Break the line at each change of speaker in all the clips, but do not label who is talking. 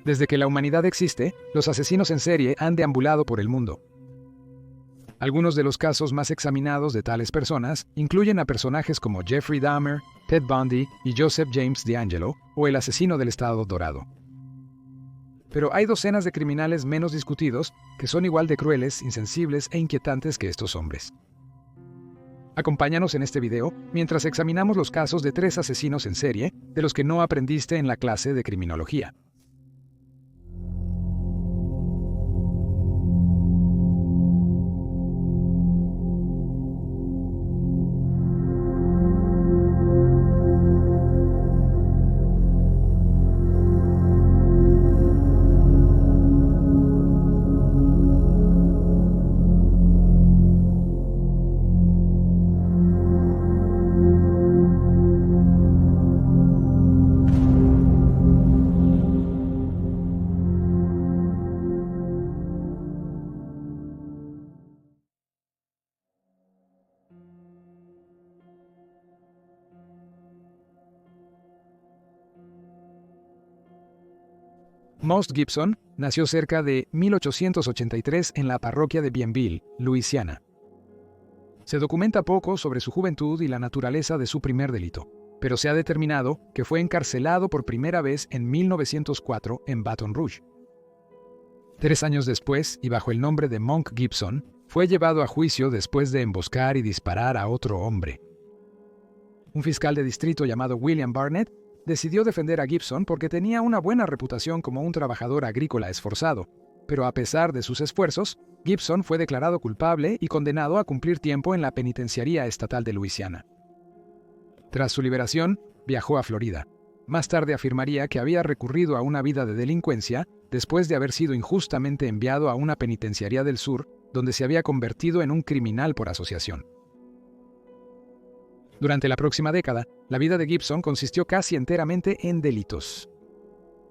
Desde que la humanidad existe, los asesinos en serie han deambulado por el mundo. Algunos de los casos más examinados de tales personas incluyen a personajes como Jeffrey Dahmer, Ted Bundy y Joseph James DeAngelo, o el asesino del Estado Dorado. Pero hay docenas de criminales menos discutidos que son igual de crueles, insensibles e inquietantes que estos hombres. Acompáñanos en este video mientras examinamos los casos de 3 asesinos en serie de los que no aprendiste en la clase de criminología. Most Gibson nació cerca de 1883 en la parroquia de Bienville, Luisiana. Se documenta poco sobre su juventud y la naturaleza de su primer delito, pero se ha determinado que fue encarcelado por primera vez en 1904 en Baton Rouge. 3 años después, y bajo el nombre de Monk Gibson, fue llevado a juicio después de emboscar y disparar a otro hombre. Un fiscal de distrito llamado William Barnett decidió defender a Gibson porque tenía una buena reputación como un trabajador agrícola esforzado, pero a pesar de sus esfuerzos, Gibson fue declarado culpable y condenado a cumplir tiempo en la penitenciaría estatal de Luisiana. Tras su liberación, viajó a Florida. Más tarde afirmaría que había recurrido a una vida de delincuencia después de haber sido injustamente enviado a una penitenciaría del sur, donde se había convertido en un criminal por asociación. Durante la próxima década, la vida de Gibson consistió casi enteramente en delitos.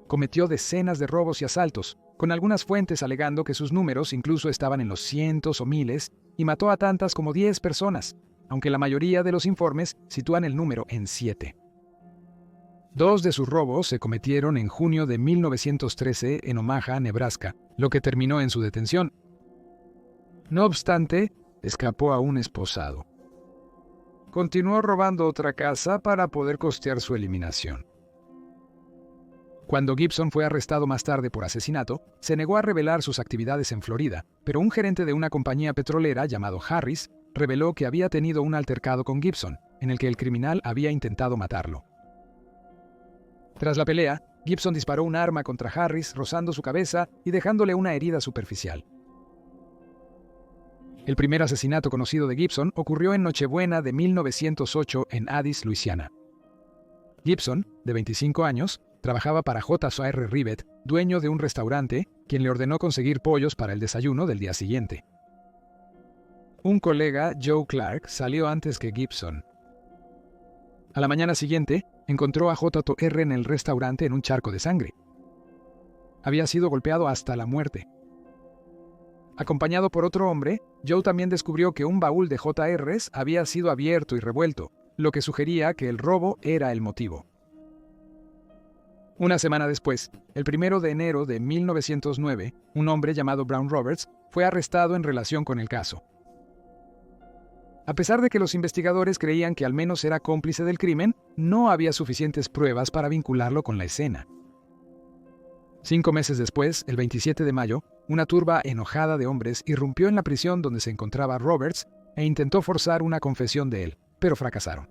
Cometió decenas de robos y asaltos, con algunas fuentes alegando que sus números incluso estaban en los cientos o miles, y mató a tantas como 10 personas, aunque la mayoría de los informes sitúan el número en 7. 2 de sus robos se cometieron en junio de 1913 en Omaha, Nebraska, lo que terminó en su detención. No obstante, escapó aún esposado. Continuó robando otra casa para poder costear su eliminación. Cuando Gibson fue arrestado más tarde por asesinato, se negó a revelar sus actividades en Florida, pero un gerente de una compañía petrolera llamado Harris reveló que había tenido un altercado con Gibson, en el que el criminal había intentado matarlo. Tras la pelea, Gibson disparó un arma contra Harris, rozando su cabeza y dejándole una herida superficial. El primer asesinato conocido de Gibson ocurrió en Nochebuena de 1908 en Addis, Luisiana. Gibson, de 25 años, trabajaba para J.R. Rivet, dueño de un restaurante, quien le ordenó conseguir pollos para el desayuno del día siguiente. Un colega, Joe Clark, salió antes que Gibson. A la mañana siguiente, encontró a J.R. en el restaurante en un charco de sangre. Había sido golpeado hasta la muerte. Acompañado por otro hombre, Joe también descubrió que un baúl de JR's había sido abierto y revuelto, lo que sugería que el robo era el motivo. Una semana después, el 1 de enero de 1909, un hombre llamado Brown Roberts fue arrestado en relación con el caso. A pesar de que los investigadores creían que al menos era cómplice del crimen, no había suficientes pruebas para vincularlo con la escena. 5 meses después, el 27 de mayo, una turba enojada de hombres irrumpió en la prisión donde se encontraba Roberts e intentó forzar una confesión de él, pero fracasaron.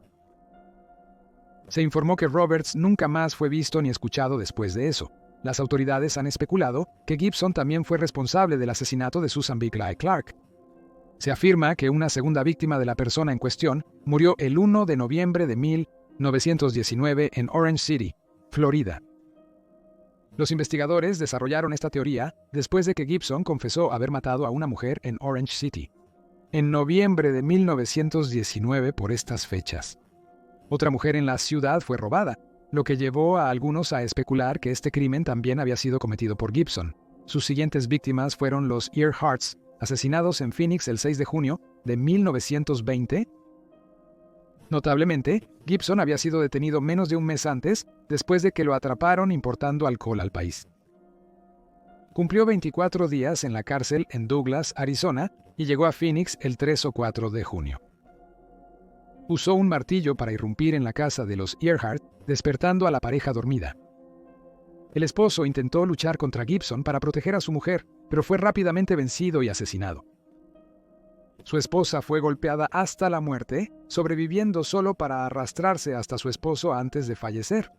Se informó que Roberts nunca más fue visto ni escuchado después de eso. Las autoridades han especulado que Gibson también fue responsable del asesinato de Susan Bigelow Clark. Se afirma que una segunda víctima de la persona en cuestión murió el 1 de noviembre de 1919 en Orange City, Florida. Los investigadores desarrollaron esta teoría después de que Gibson confesó haber matado a una mujer en Orange City, en noviembre de 1919 por estas fechas. Otra mujer en la ciudad fue robada, lo que llevó a algunos a especular que este crimen también había sido cometido por Gibson. Sus siguientes víctimas fueron los Earharts, asesinados en Phoenix el 6 de junio de 1920. Notablemente, Gibson había sido detenido menos de un mes antes, después de que lo atraparon importando alcohol al país. Cumplió 24 días en la cárcel en Douglas, Arizona, y llegó a Phoenix el 3 o 4 de junio. Usó un martillo para irrumpir en la casa de los Earhart, despertando a la pareja dormida. El esposo intentó luchar contra Gibson para proteger a su mujer, pero fue rápidamente vencido y asesinado. Su esposa fue golpeada hasta la muerte, sobreviviendo solo para arrastrarse hasta su esposo antes de fallecer.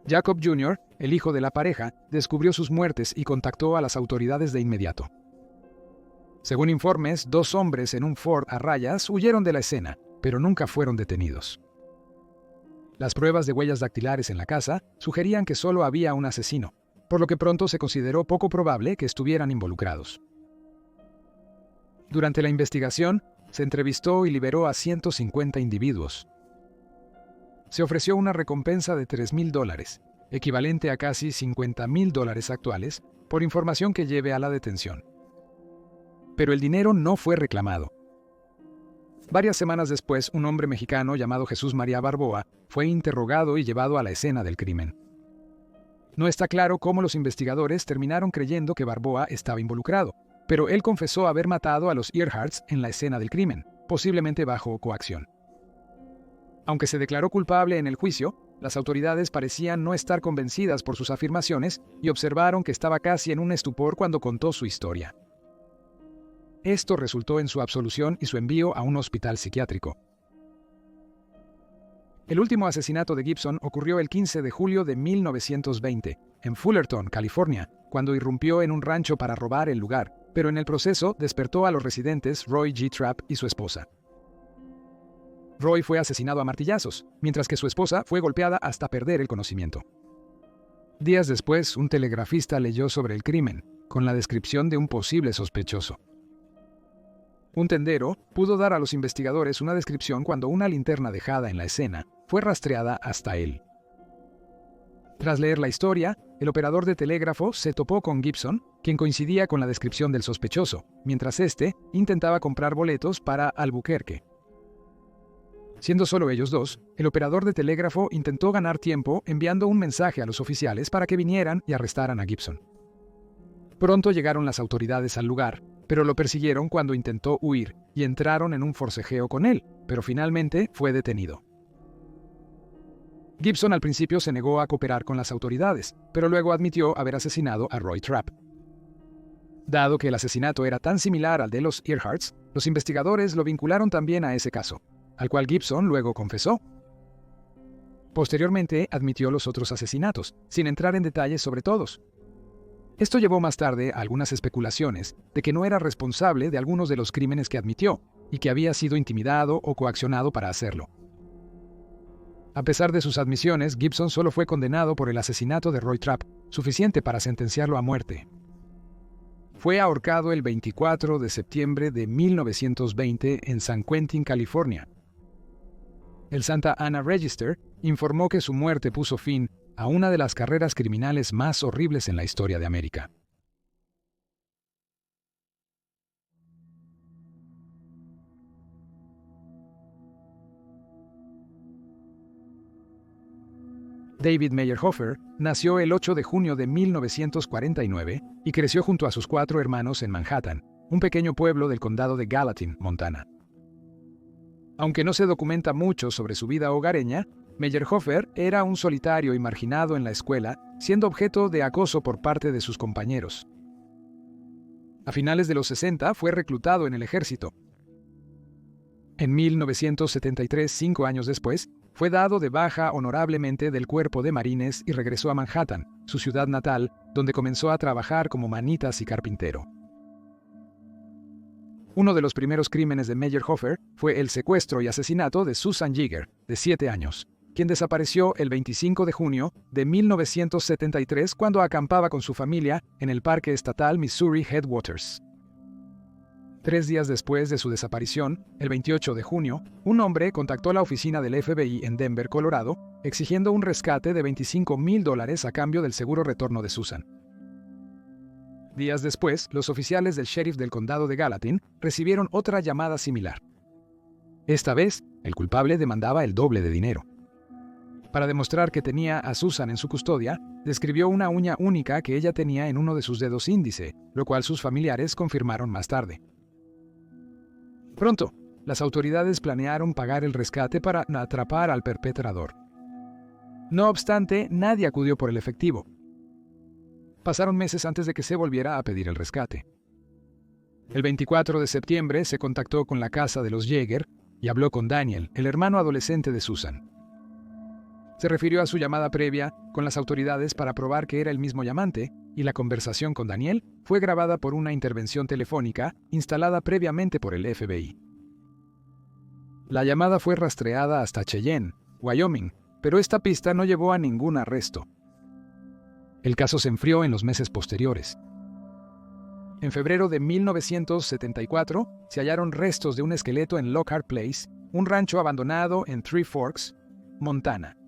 Jacob Jr., el hijo de la pareja, descubrió sus muertes y contactó a las autoridades de inmediato. Según informes, 2 hombres en un Ford a rayas huyeron de la escena, pero nunca fueron detenidos. Las pruebas de huellas dactilares en la casa sugerían que solo había un asesino, por lo que pronto se consideró poco probable que estuvieran involucrados. Durante la investigación, se entrevistó y liberó a 150 individuos. Se ofreció una recompensa de $3,000, equivalente a casi $50,000 actuales, por información que lleve a la detención. Pero el dinero no fue reclamado. Varias semanas después, un hombre mexicano llamado Jesús María Barboa fue interrogado y llevado a la escena del crimen. No está claro cómo los investigadores terminaron creyendo que Barboa estaba involucrado, pero él confesó haber matado a los Earharts en la escena del crimen, posiblemente bajo coacción. Aunque se declaró culpable en el juicio, las autoridades parecían no estar convencidas por sus afirmaciones y observaron que estaba casi en un estupor cuando contó su historia. Esto resultó en su absolución y su envío a un hospital psiquiátrico. El último asesinato de Gibson ocurrió el 15 de julio de 1920, en Fullerton, California, cuando irrumpió en un rancho para robar el lugar, pero en el proceso despertó a los residentes Roy G. Trapp y su esposa. Roy fue asesinado a martillazos, mientras que su esposa fue golpeada hasta perder el conocimiento. Días después, un telegrafista leyó sobre el crimen, con la descripción de un posible sospechoso. Un tendero pudo dar a los investigadores una descripción cuando una linterna dejada en la escena fue rastreada hasta él. Tras leer la historia, el operador de telégrafo se topó con Gibson, quien coincidía con la descripción del sospechoso, mientras éste intentaba comprar boletos para Albuquerque. Siendo solo ellos dos, el operador de telégrafo intentó ganar tiempo enviando un mensaje a los oficiales para que vinieran y arrestaran a Gibson. Pronto llegaron las autoridades al lugar, pero lo persiguieron cuando intentó huir y entraron en un forcejeo con él, pero finalmente fue detenido. Gibson al principio se negó a cooperar con las autoridades, pero luego admitió haber asesinado a Roy Trapp. Dado que el asesinato era tan similar al de los Earharts, los investigadores lo vincularon también a ese caso, al cual Gibson luego confesó. Posteriormente admitió los otros asesinatos, sin entrar en detalles sobre todos. Esto llevó más tarde a algunas especulaciones de que no era responsable de algunos de los crímenes que admitió y que había sido intimidado o coaccionado para hacerlo. A pesar de sus admisiones, Gibson solo fue condenado por el asesinato de Roy Trapp, suficiente para sentenciarlo a muerte. Fue ahorcado el 24 de septiembre de 1920 en San Quentin, California. El Santa Ana Register informó que su muerte puso fin a una de las carreras criminales más horribles en la historia de América. David Meyerhofer nació el 8 de junio de 1949 y creció junto a sus 4 hermanos en Manhattan, un pequeño pueblo del condado de Gallatin, Montana. Aunque no se documenta mucho sobre su vida hogareña, Meyerhofer era un solitario y marginado en la escuela, siendo objeto de acoso por parte de sus compañeros. A finales de los 60 fue reclutado en el ejército. En 1973, 5 años después, fue dado de baja honorablemente del Cuerpo de Marines y regresó a Manhattan, su ciudad natal, donde comenzó a trabajar como manitas y carpintero. Uno de los primeros crímenes de Meyerhofer fue el secuestro y asesinato de Susan Yeager, de 7 años, quien desapareció el 25 de junio de 1973 cuando acampaba con su familia en el Parque Estatal Missouri Headwaters. 3 días después de su desaparición, el 28 de junio, un hombre contactó la oficina del FBI en Denver, Colorado, exigiendo un rescate de $25,000 a cambio del seguro retorno de Susan. Días después, los oficiales del sheriff del condado de Gallatin recibieron otra llamada similar. Esta vez, el culpable demandaba el doble de dinero. Para demostrar que tenía a Susan en su custodia, describió una uña única que ella tenía en uno de sus dedos índice, lo cual sus familiares confirmaron más tarde. Pronto, las autoridades planearon pagar el rescate para atrapar al perpetrador. No obstante, nadie acudió por el efectivo. Pasaron meses antes de que se volviera a pedir el rescate. El 24 de septiembre se contactó con la casa de los Yeager y habló con Daniel, el hermano adolescente de Susan. Se refirió a su llamada previa con las autoridades para probar que era el mismo llamante, y la conversación con Daniel fue grabada por una intervención telefónica instalada previamente por el FBI. La llamada fue rastreada hasta Cheyenne, Wyoming, pero esta pista no llevó a ningún arresto. El caso se enfrió en los meses posteriores. En febrero de 1974 se hallaron restos de un esqueleto en Lockhart Place, un rancho abandonado en Three Forks, Montana.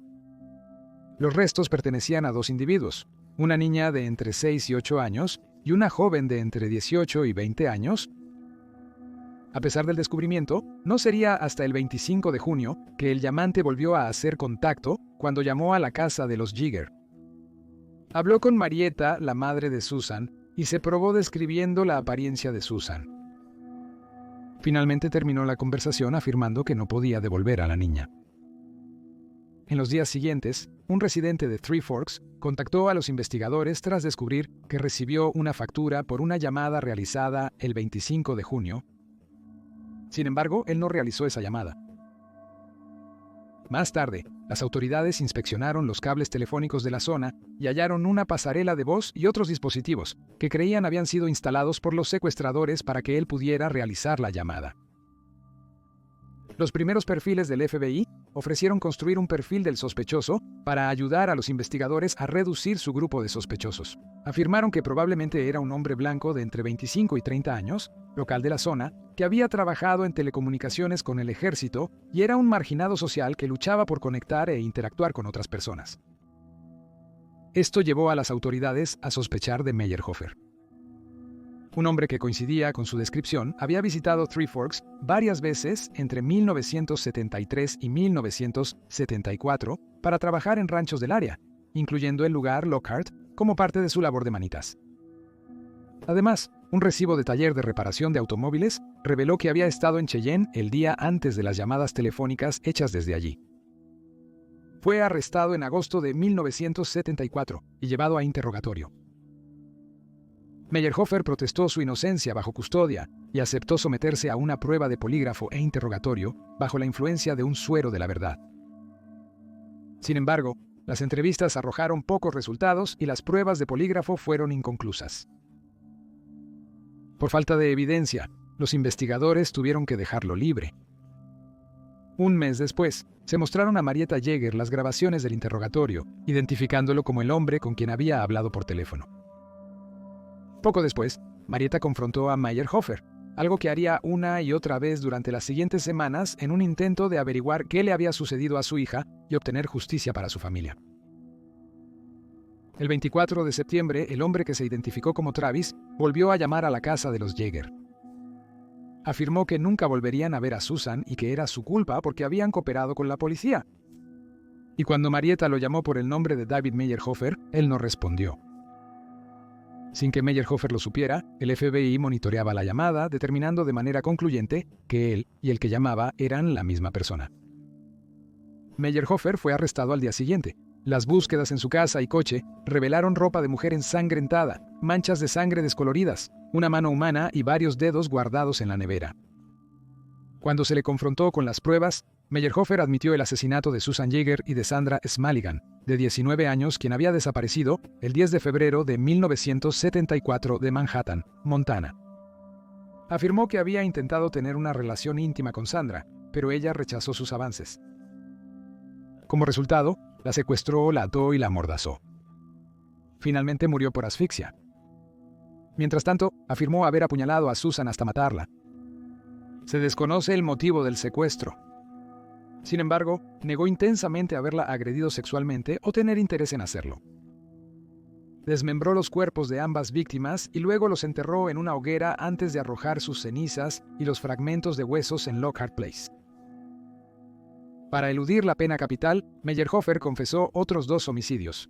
Los restos pertenecían a dos individuos, una niña de entre 6 y 8 años y una joven de entre 18 y 20 años. A pesar del descubrimiento, no sería hasta el 25 de junio que el llamante volvió a hacer contacto cuando llamó a la casa de los Yeager. Habló con Marietta, la madre de Susan, y se probó describiendo la apariencia de Susan. Finalmente terminó la conversación afirmando que no podía devolver a la niña. En los días siguientes, un residente de Three Forks contactó a los investigadores tras descubrir que recibió una factura por una llamada realizada el 25 de junio. Sin embargo, él no realizó esa llamada. Más tarde, las autoridades inspeccionaron los cables telefónicos de la zona y hallaron una pasarela de voz y otros dispositivos que creían habían sido instalados por los secuestradores para que él pudiera realizar la llamada. Los primeros perfiles del FBI ofrecieron construir un perfil del sospechoso para ayudar a los investigadores a reducir su grupo de sospechosos. Afirmaron que probablemente era un hombre blanco de entre 25 y 30 años, local de la zona, que había trabajado en telecomunicaciones con el ejército y era un marginado social que luchaba por conectar e interactuar con otras personas. Esto llevó a las autoridades a sospechar de Meyerhofer. Un hombre que coincidía con su descripción había visitado Three Forks varias veces entre 1973 y 1974 para trabajar en ranchos del área, incluyendo el lugar Lockhart, como parte de su labor de manitas. Además, un recibo de taller de reparación de automóviles reveló que había estado en Cheyenne el día antes de las llamadas telefónicas hechas desde allí. Fue arrestado en agosto de 1974 y llevado a interrogatorio. Meyerhofer protestó su inocencia bajo custodia y aceptó someterse a una prueba de polígrafo e interrogatorio bajo la influencia de un suero de la verdad. Sin embargo, las entrevistas arrojaron pocos resultados y las pruebas de polígrafo fueron inconclusas. Por falta de evidencia, los investigadores tuvieron que dejarlo libre. Un mes después, se mostraron a Marietta Yeager las grabaciones del interrogatorio, identificándolo como el hombre con quien había hablado por teléfono. Poco después, Marietta confrontó a Meyerhofer, algo que haría una y otra vez durante las siguientes semanas en un intento de averiguar qué le había sucedido a su hija y obtener justicia para su familia. El 24 de septiembre, el hombre que se identificó como Travis volvió a llamar a la casa de los Yeager. Afirmó que nunca volverían a ver a Susan y que era su culpa porque habían cooperado con la policía. Y cuando Marietta lo llamó por el nombre de David Meyerhofer, él no respondió. Sin que Meyerhofer lo supiera, el FBI monitoreaba la llamada, determinando de manera concluyente que él y el que llamaba eran la misma persona. Meyerhofer fue arrestado al día siguiente. Las búsquedas en su casa y coche revelaron ropa de mujer ensangrentada, manchas de sangre descoloridas, una mano humana y varios dedos guardados en la nevera. Cuando se le confrontó con las pruebas, Meyerhofer admitió el asesinato de Susan Yeager y de Sandra Smaligan, de 19 años, quien había desaparecido el 10 de febrero de 1974 de Manhattan, Montana. Afirmó que había intentado tener una relación íntima con Sandra, pero ella rechazó sus avances. Como resultado, la secuestró, la ató y la amordazó. Finalmente murió por asfixia. Mientras tanto, afirmó haber apuñalado a Susan hasta matarla. Se desconoce el motivo del secuestro. Sin embargo, negó intensamente haberla agredido sexualmente o tener interés en hacerlo. Desmembró los cuerpos de ambas víctimas y luego los enterró en una hoguera antes de arrojar sus cenizas y los fragmentos de huesos en Lockhart Place. Para eludir la pena capital, Meyerhofer confesó otros 2 homicidios.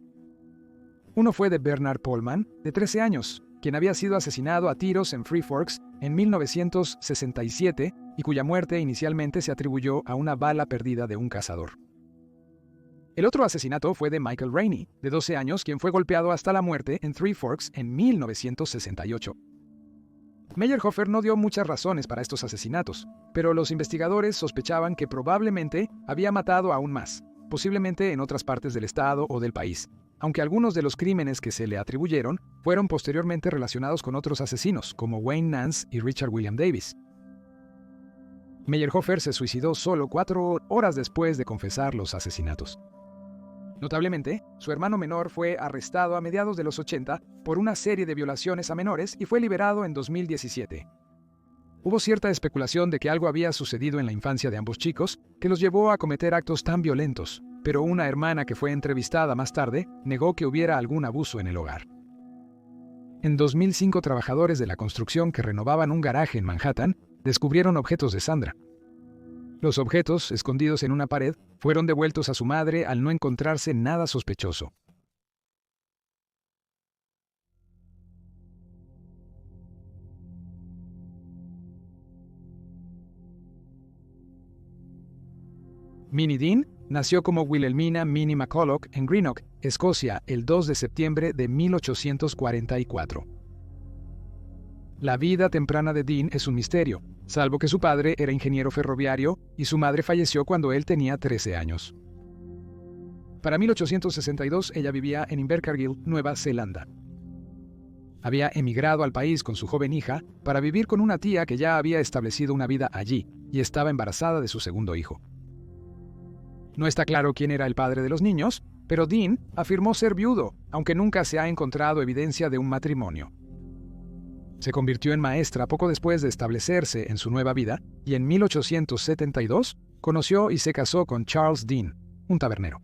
Uno fue de Bernard Polman, de 13 años, quien había sido asesinado a tiros en Three Forks en 1967 y cuya muerte inicialmente se atribuyó a una bala perdida de un cazador. El otro asesinato fue de Michael Rainey, de 12 años, quien fue golpeado hasta la muerte en Three Forks en 1968. Meyerhofer no dio muchas razones para estos asesinatos, pero los investigadores sospechaban que probablemente había matado aún más, posiblemente en otras partes del estado o del país, aunque algunos de los crímenes que se le atribuyeron fueron posteriormente relacionados con otros asesinos, como Wayne Nance y Richard William Davis. Meyerhofer se suicidó solo 4 horas después de confesar los asesinatos. Notablemente, su hermano menor fue arrestado a mediados de los 80 por una serie de violaciones a menores y fue liberado en 2017. Hubo cierta especulación de que algo había sucedido en la infancia de ambos chicos que los llevó a cometer actos tan violentos, pero una hermana que fue entrevistada más tarde negó que hubiera algún abuso en el hogar. En 2005, trabajadores de la construcción que renovaban un garaje en Manhattan descubrieron objetos de Sandra. Los objetos, escondidos en una pared, fueron devueltos a su madre al no encontrarse nada sospechoso. Minnie Dean nació como Wilhelmina Minnie McCulloch en Greenock, Escocia, el 2 de septiembre de 1844. La vida temprana de Dean es un misterio, salvo que su padre era ingeniero ferroviario y su madre falleció cuando él tenía 13 años. Para 1862 ella vivía en Invercargill, Nueva Zelanda. Había emigrado al país con su joven hija para vivir con una tía que ya había establecido una vida allí y estaba embarazada de su segundo hijo. No está claro quién era el padre de los niños, pero Dean afirmó ser viudo, aunque nunca se ha encontrado evidencia de un matrimonio. Se convirtió en maestra poco después de establecerse en su nueva vida y en 1872 conoció y se casó con Charles Dean, un tabernero.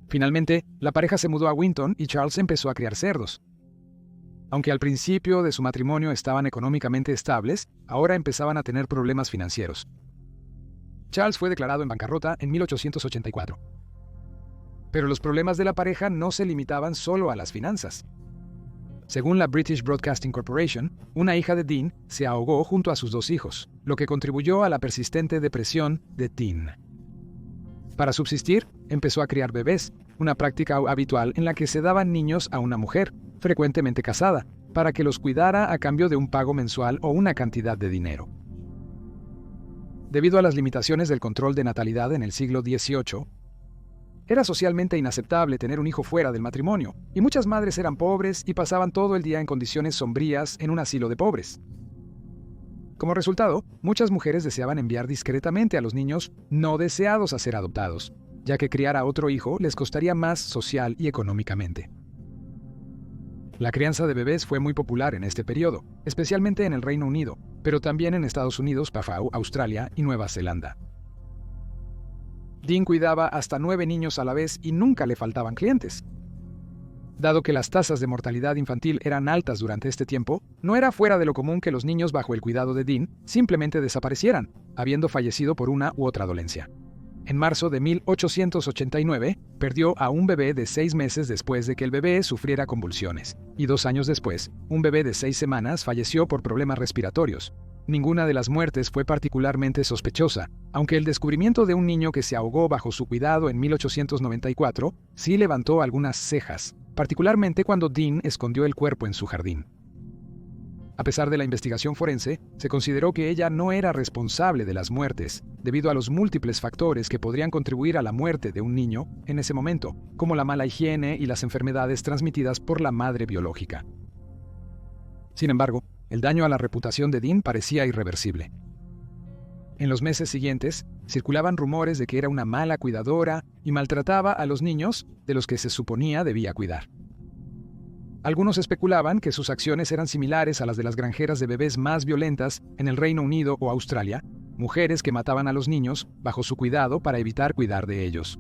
Finalmente, la pareja se mudó a Winton y Charles empezó a criar cerdos. Aunque al principio de su matrimonio estaban económicamente estables, ahora empezaban a tener problemas financieros. Charles fue declarado en bancarrota en 1884. Pero los problemas de la pareja no se limitaban solo a las finanzas. Según la British Broadcasting Corporation, una hija de Dean se ahogó junto a sus 2 hijos, lo que contribuyó a la persistente depresión de Dean. Para subsistir, empezó a criar bebés, una práctica habitual en la que se daban niños a una mujer, frecuentemente casada, para que los cuidara a cambio de un pago mensual o una cantidad de dinero. Debido a las limitaciones del control de natalidad en el siglo XVIII, era socialmente inaceptable tener un hijo fuera del matrimonio, y muchas madres eran pobres y pasaban todo el día en condiciones sombrías en un asilo de pobres. Como resultado, muchas mujeres deseaban enviar discretamente a los niños no deseados a ser adoptados, ya que criar a otro hijo les costaría más social y económicamente. La crianza de bebés fue muy popular en este periodo, especialmente en el Reino Unido, pero también en Estados Unidos, Papúa, Australia y Nueva Zelanda. Dean cuidaba hasta 9 niños a la vez y nunca le faltaban clientes. Dado que las tasas de mortalidad infantil eran altas durante este tiempo, no era fuera de lo común que los niños bajo el cuidado de Dean simplemente desaparecieran, habiendo fallecido por una u otra dolencia. En marzo de 1889, perdió a un bebé de 6 meses después de que el bebé sufriera convulsiones, y 2 años después, un bebé de 6 semanas falleció por problemas respiratorios. Ninguna de las muertes fue particularmente sospechosa, aunque el descubrimiento de un niño que se ahogó bajo su cuidado en 1894 sí levantó algunas cejas, particularmente cuando Dean escondió el cuerpo en su jardín. A pesar de la investigación forense, se consideró que ella no era responsable de las muertes, debido a los múltiples factores que podrían contribuir a la muerte de un niño en ese momento, como la mala higiene y las enfermedades transmitidas por la madre biológica. Sin embargo, el daño a la reputación de Dean parecía irreversible. En los meses siguientes, circulaban rumores de que era una mala cuidadora y maltrataba a los niños de los que se suponía debía cuidar. Algunos especulaban que sus acciones eran similares a las de las granjeras de bebés más violentas en el Reino Unido o Australia, mujeres que mataban a los niños bajo su cuidado para evitar cuidar de ellos.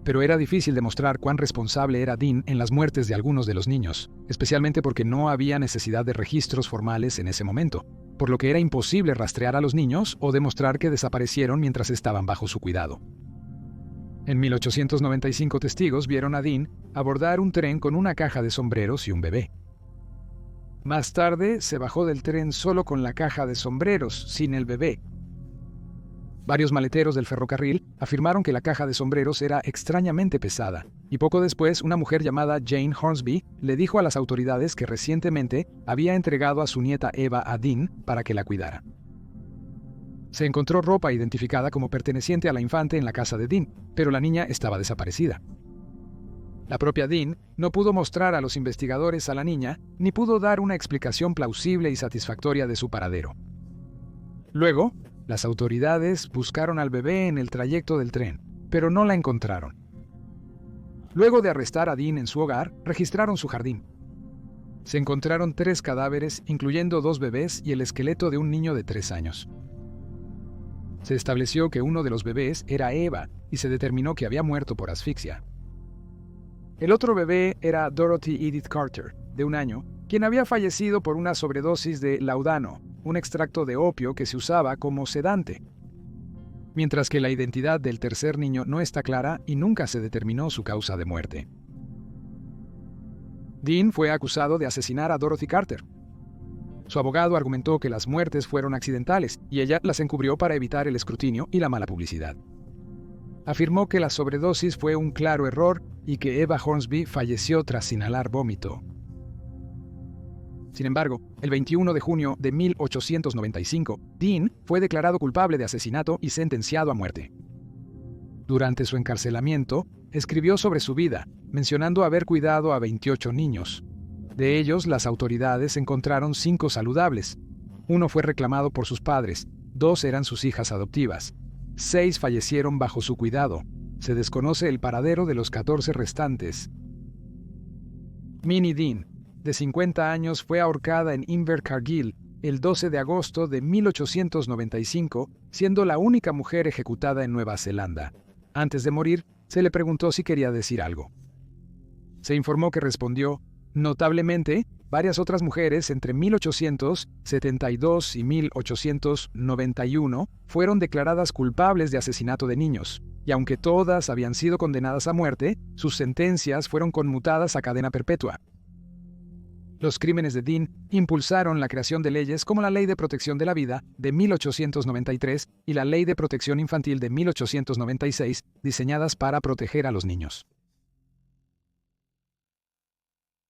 Pero era difícil demostrar cuán responsable era Dean en las muertes de algunos de los niños, especialmente porque no había necesidad de registros formales en ese momento. por lo que era imposible rastrear a los niños o demostrar que desaparecieron mientras estaban bajo su cuidado. En 1895 testigos vieron a Dean abordar un tren con una caja de sombreros y un bebé. Más tarde se bajó del tren solo con la caja de sombreros, sin el bebé. Varios maleteros del ferrocarril afirmaron que la caja de sombreros era extrañamente pesada, y poco después una mujer llamada Jane Hornsby le dijo a las autoridades que recientemente había entregado a su nieta Eva a Dean para que la cuidara. Se encontró ropa identificada como perteneciente a la infante en la casa de Dean, pero la niña estaba desaparecida. La propia Dean no pudo mostrar a los investigadores a la niña, ni pudo dar una explicación plausible y satisfactoria de su paradero. Luego, las autoridades buscaron al bebé en el trayecto del tren, pero no la encontraron. Luego de arrestar a Dean en su hogar, registraron su jardín. Se encontraron 3 cadáveres, incluyendo 2 bebés y el esqueleto de un niño de 3 años. Se estableció que uno de los bebés era Eva y se determinó que había muerto por asfixia. El otro bebé era Dorothy Edith Carter, de 1 año, quien había fallecido por una sobredosis de laudano, un extracto de opio que se usaba como sedante. Mientras que la identidad del tercer niño no está clara y nunca se determinó su causa de muerte. Dean fue acusado de asesinar a Dorothy Carter. Su abogado argumentó que las muertes fueron accidentales y ella las encubrió para evitar el escrutinio y la mala publicidad. Afirmó que la sobredosis fue un claro error y que Eva Hornsby falleció tras inhalar vómito. Sin embargo, el 21 de junio de 1895, Dean fue declarado culpable de asesinato y sentenciado a muerte. Durante su encarcelamiento, escribió sobre su vida, mencionando haber cuidado a 28 niños. De ellos, las autoridades encontraron 5 saludables. 1 fue reclamado por sus padres, 2 eran sus hijas adoptivas. 6 fallecieron bajo su cuidado. Se desconoce el paradero de los 14 restantes. Minnie Dean, de 50 años, fue ahorcada en Invercargill el 12 de agosto de 1895, siendo la única mujer ejecutada en Nueva Zelanda. Antes de morir, se le preguntó si quería decir algo. Se informó que respondió, notablemente, varias otras mujeres entre 1872 y 1891 fueron declaradas culpables de asesinato de niños, y aunque todas habían sido condenadas a muerte, sus sentencias fueron conmutadas a cadena perpetua. Los crímenes de Dean impulsaron la creación de leyes como la Ley de Protección de la Vida de 1893 y la Ley de Protección Infantil de 1896, diseñadas para proteger a los niños.